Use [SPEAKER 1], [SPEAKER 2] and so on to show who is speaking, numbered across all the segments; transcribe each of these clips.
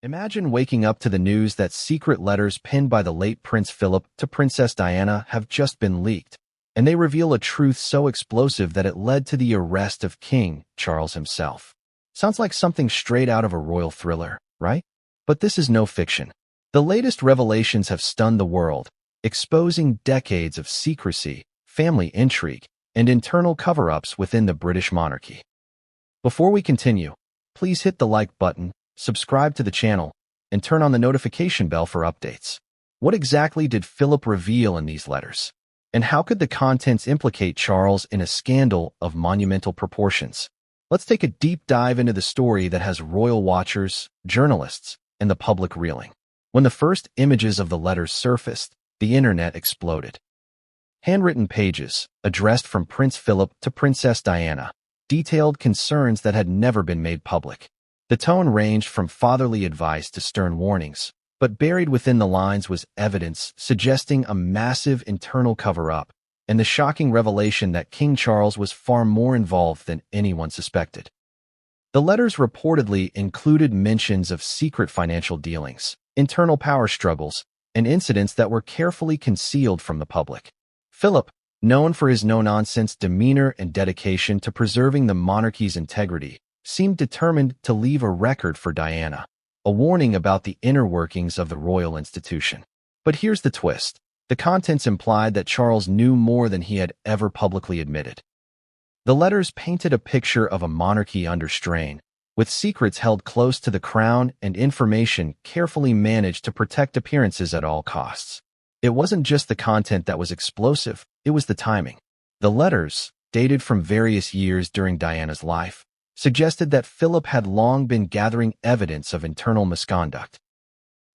[SPEAKER 1] Imagine waking up to the news that secret letters penned by the late Prince Philip to Princess Diana have just been leaked, and they reveal a truth so explosive that it led to the arrest of King Charles himself. Sounds like something straight out of a royal thriller, right? But this is no fiction. The latest revelations have stunned the world, exposing decades of secrecy, family intrigue, and internal cover-ups within the British monarchy. Before we continue, please hit the like button, subscribe to the channel, and turn on the notification bell for updates. What exactly did Philip reveal in these letters? And how could the contents implicate Charles in a scandal of monumental proportions? Let's take a deep dive into the story that has royal watchers, journalists, and the public reeling. When the first images of the letters surfaced, the internet exploded. Handwritten pages, addressed from Prince Philip to Princess Diana, detailed concerns that had never been made public. The tone ranged from fatherly advice to stern warnings, but buried within the lines was evidence suggesting a massive internal cover-up and the shocking revelation that King Charles was far more involved than anyone suspected. The letters reportedly included mentions of secret financial dealings, internal power struggles, and incidents that were carefully concealed from the public. Philip, known for his no-nonsense demeanor and dedication to preserving the monarchy's integrity, seemed determined to leave a record for Diana, a warning about the inner workings of the royal institution. But here's the twist. The contents implied that Charles knew more than he had ever publicly admitted. The letters painted a picture of a monarchy under strain, with secrets held close to the crown and information carefully managed to protect appearances at all costs. It wasn't just the content that was explosive, it was the timing. The letters, dated from various years during Diana's life, suggested that Philip had long been gathering evidence of internal misconduct.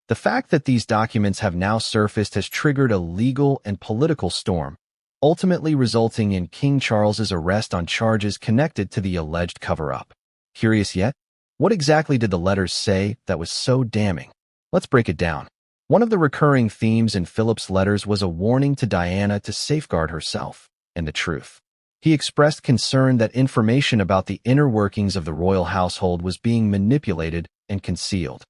[SPEAKER 1] The fact that these documents have now surfaced has triggered a legal and political storm, ultimately resulting in King Charles's arrest on charges connected to the alleged cover-up. Curious yet? What exactly did the letters say that was so damning? Let's break it down. One of the recurring themes in Philip's letters was a warning to Diana to safeguard herself and the truth. He expressed concern that information about the inner workings of the royal household was being manipulated and concealed.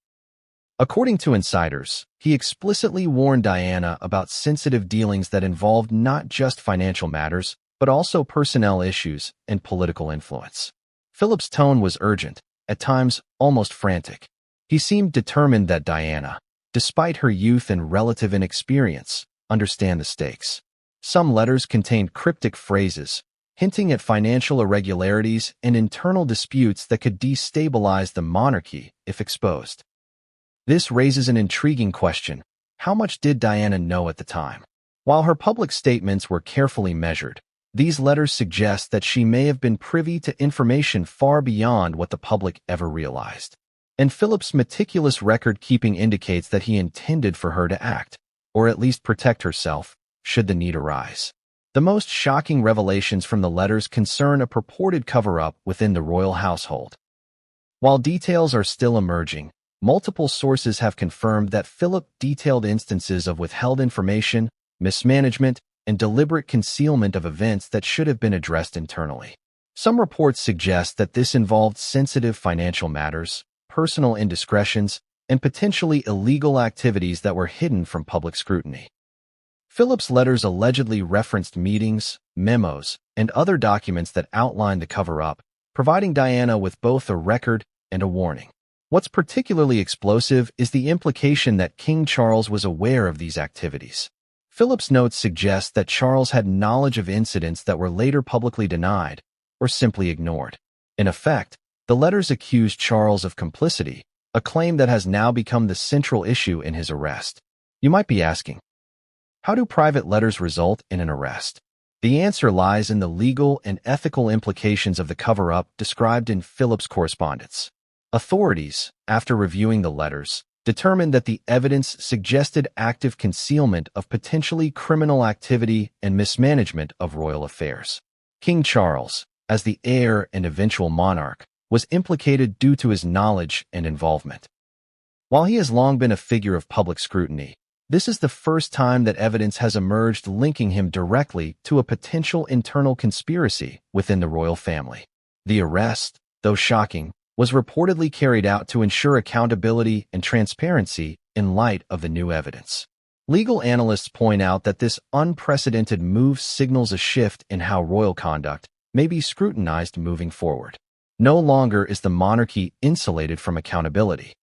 [SPEAKER 1] According to insiders, he explicitly warned Diana about sensitive dealings that involved not just financial matters, but also personnel issues and political influence. Philip's tone was urgent, at times almost frantic. He seemed determined that Diana, despite her youth and relative inexperience, understand the stakes. Some letters contained cryptic phrases, hinting at financial irregularities and internal disputes that could destabilize the monarchy if exposed. This raises an intriguing question. How much did Diana know at the time? While her public statements were carefully measured, these letters suggest that she may have been privy to information far beyond what the public ever realized. And Philip's meticulous record-keeping indicates that he intended for her to act, or at least protect herself, should the need arise. The most shocking revelations from the letters concern a purported cover-up within the royal household. While details are still emerging, multiple sources have confirmed that Philip detailed instances of withheld information, mismanagement, and deliberate concealment of events that should have been addressed internally. Some reports suggest that this involved sensitive financial matters, personal indiscretions, and potentially illegal activities that were hidden from public scrutiny. Philip's letters allegedly referenced meetings, memos, and other documents that outlined the cover-up, providing Diana with both a record and a warning. What's particularly explosive is the implication that King Charles was aware of these activities. Philip's notes suggest that Charles had knowledge of incidents that were later publicly denied or simply ignored. In effect, the letters accused Charles of complicity, a claim that has now become the central issue in his arrest. You might be asking, how do private letters result in an arrest? The answer lies in the legal and ethical implications of the cover-up described in Philip's correspondence. Authorities, after reviewing the letters, determined that the evidence suggested active concealment of potentially criminal activity and mismanagement of royal affairs. King Charles, as the heir and eventual monarch, was implicated due to his knowledge and involvement. While he has long been a figure of public scrutiny, this is the first time that evidence has emerged linking him directly to a potential internal conspiracy within the royal family. The arrest, though shocking, was reportedly carried out to ensure accountability and transparency in light of the new evidence. Legal analysts point out that this unprecedented move signals a shift in how royal conduct may be scrutinized moving forward. No longer is the monarchy insulated from accountability.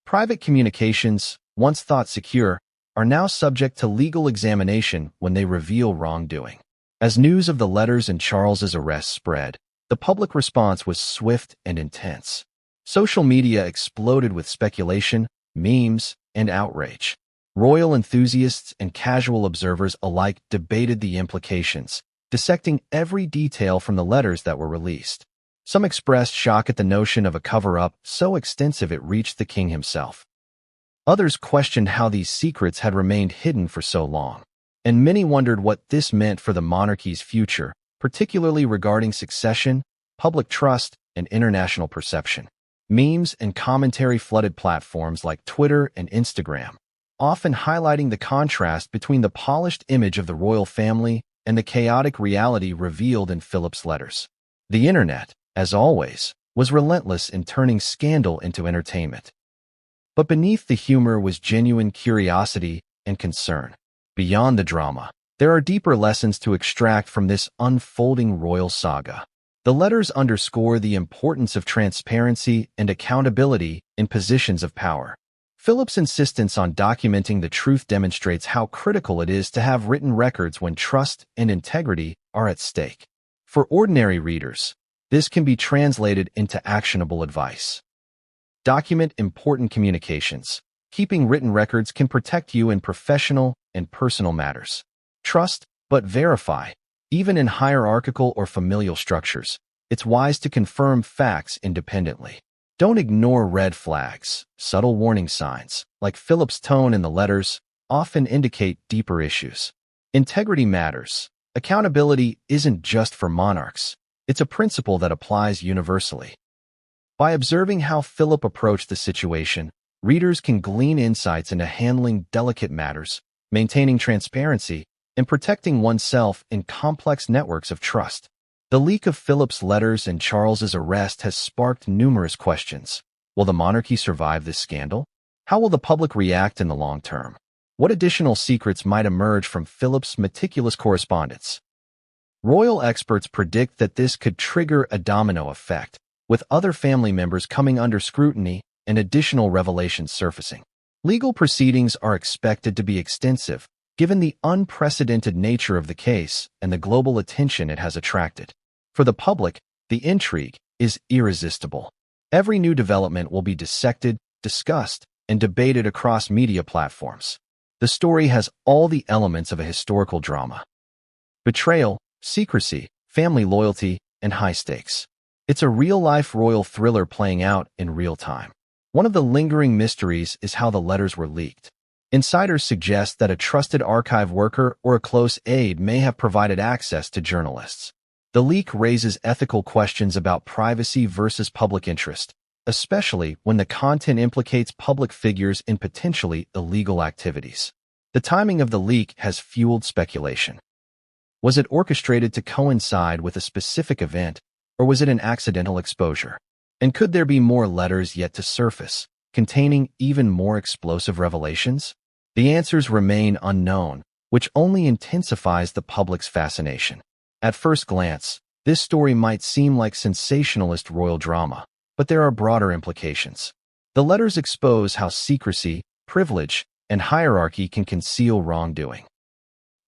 [SPEAKER 1] Private communications, once thought secure, are now subject to legal examination when they reveal wrongdoing. As news of the letters and Charles's arrest spread, the public response was swift and intense. Social media exploded with speculation, memes, and outrage. Royal enthusiasts and casual observers alike debated the implications, dissecting every detail from the letters that were released. Some expressed shock at the notion of a cover-up so extensive it reached the king himself. Others questioned how these secrets had remained hidden for so long, and many wondered what this meant for the monarchy's future, particularly regarding succession, public trust, and international perception. Memes and commentary flooded platforms like Twitter and Instagram, often highlighting the contrast between the polished image of the royal family and the chaotic reality revealed in Philip's letters. The internet, as always, was relentless in turning scandal into entertainment. But beneath the humor was genuine curiosity and concern. Beyond the drama, there are deeper lessons to extract from this unfolding royal saga. The letters underscore the importance of transparency and accountability in positions of power. Philip's insistence on documenting the truth demonstrates how critical it is to have written records when trust and integrity are at stake. For ordinary readers, this can be translated into actionable advice. Document important communications. Keeping written records can protect you in professional and personal matters. Trust, but verify. Even in hierarchical or familial structures, it's wise to confirm facts independently. Don't ignore red flags. Subtle warning signs, like Philip's tone in the letters, often indicate deeper issues. Integrity matters. Accountability isn't just for monarchs. It's a principle that applies universally. By observing how Philip approached the situation, readers can glean insights into handling delicate matters, maintaining transparency, and protecting oneself in complex networks of trust. The leak of Philip's letters and Charles's arrest has sparked numerous questions. Will the monarchy survive this scandal? How will the public react in the long term? What additional secrets might emerge from Philip's meticulous correspondence? Royal experts predict that this could trigger a domino effect, with other family members coming under scrutiny and additional revelations surfacing. Legal proceedings are expected to be extensive, given the unprecedented nature of the case and the global attention it has attracted. For the public, the intrigue is irresistible. Every new development will be dissected, discussed, and debated across media platforms. The story has all the elements of a historical drama: betrayal, secrecy, family loyalty, and high stakes. It's a real-life royal thriller playing out in real time. One of the lingering mysteries is how the letters were leaked. Insiders suggest that a trusted archive worker or a close aide may have provided access to journalists. The leak raises ethical questions about privacy versus public interest, especially when the content implicates public figures in potentially illegal activities. The timing of the leak has fueled speculation. Was it orchestrated to coincide with a specific event, or was it an accidental exposure? And could there be more letters yet to surface, containing even more explosive revelations? The answers remain unknown, which only intensifies the public's fascination. At first glance, this story might seem like sensationalist royal drama, but there are broader implications. The letters expose how secrecy, privilege, and hierarchy can conceal wrongdoing.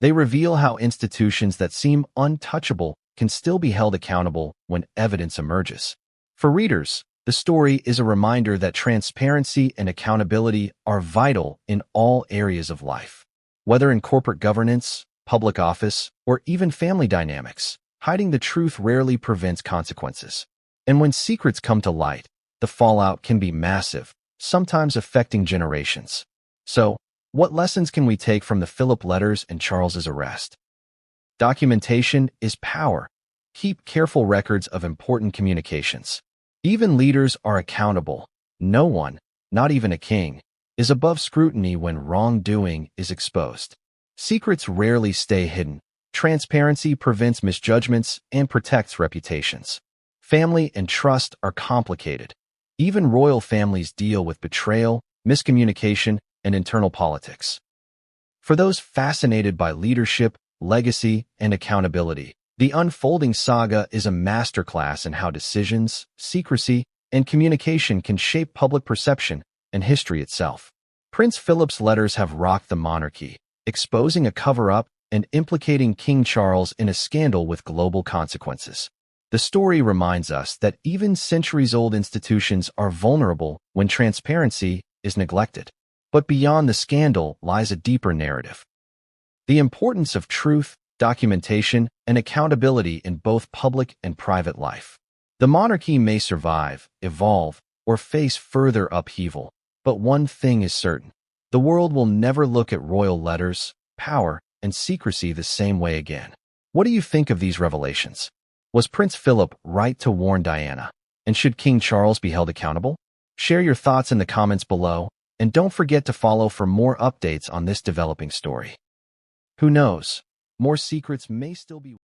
[SPEAKER 1] They reveal how institutions that seem untouchable can still be held accountable when evidence emerges. For readers, the story is a reminder that transparency and accountability are vital in all areas of life. Whether in corporate governance, public office, or even family dynamics, hiding the truth rarely prevents consequences. And when secrets come to light, the fallout can be massive, sometimes affecting generations. So, what lessons can we take from the Philip letters and Charles's arrest? Documentation is power. Keep careful records of important communications. Even leaders are accountable. No one, not even a king, is above scrutiny when wrongdoing is exposed. Secrets rarely stay hidden. Transparency prevents misjudgments and protects reputations. Family and trust are complicated. Even royal families deal with betrayal, miscommunication, and internal politics. For those fascinated by leadership, legacy, and accountability, the unfolding saga is a masterclass in how decisions, secrecy, and communication can shape public perception and history itself. Prince Philip's letters have rocked the monarchy, exposing a cover-up and implicating King Charles in a scandal with global consequences. The story reminds us that even centuries-old institutions are vulnerable when transparency is neglected. But beyond the scandal lies a deeper narrative. The importance of truth, documentation, and accountability in both public and private life. The monarchy may survive, evolve, or face further upheaval, but one thing is certain. The world will never look at royal letters, power, and secrecy the same way again. What do you think of these revelations? Was Prince Philip right to warn Diana? And should King Charles be held accountable? Share your thoughts in the comments below, and don't forget to follow for more updates on this developing story. Who knows? More secrets may still be